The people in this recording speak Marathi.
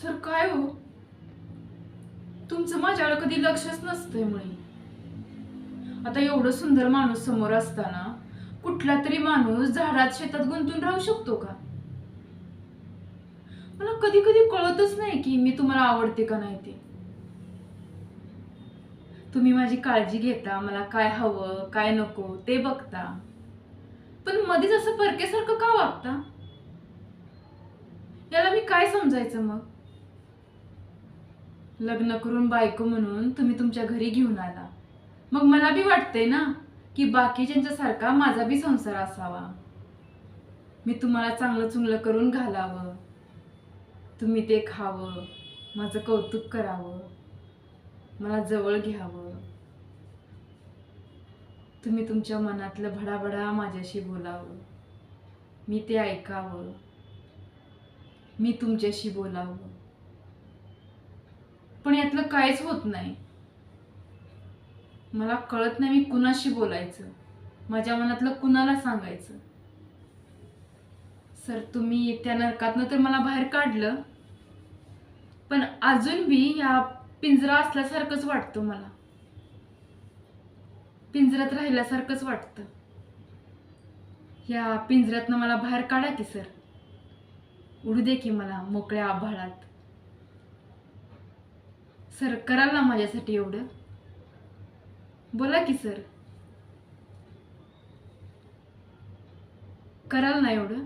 सर काय हो, तुमचं माझ्याकडे कधी लक्षच नसतंय मुळे. आता एवढं सुंदर माणूस समोर असताना कुठला तरी माणूस झाडात शेतात गुंतून राहू शकतो का? मला कधी कधी कळतच नाही की मी तुम्हाला आवडते का नाही ते. तुम्ही माझी काळजी घेता, मला काय हवं काय नको ते बघता, पण मध्येच असं परकेसारखं का वागता? याला मी काय समजायचं मग? लग्न करून बायको म्हणून तुम्ही तुमच्या घरी घेऊन आला, मग मला बी वाटतंय ना की बाकीच्यांच्या सारखा माझा बी संसार असावा. मी तुम्हाला चांगलं चुंगलं करून घालावं, तुम्ही ते खावं, माझं कौतुक करावं, मला जवळ घ्यावं, तुम्ही तुमच्या मनातलं भडाभडा माझ्याशी बोलावं, मी ते ऐकावं, मी तुमच्याशी बोलावं. पण यातलं काहीच होत नाही. मला कळत नाही मी कुणाशी बोलायचं, माझ्या मनातलं कुणाला सांगायचं. सर तुम्ही त्या नरकातनं तर मला बाहेर काढलं, पण अजून बी या पिंजरा असल्यासारखंच वाटतं मला, पिंजऱ्यात राहिल्यासारखंच वाटतं. या पिंजऱ्यातनं मला बाहेर काढा की सर, उडू दे की मला मोकळ्या आभाळात. सर कराल ना माझ्यासाठी एवढं? बोला की सर, कराल ना एवढं?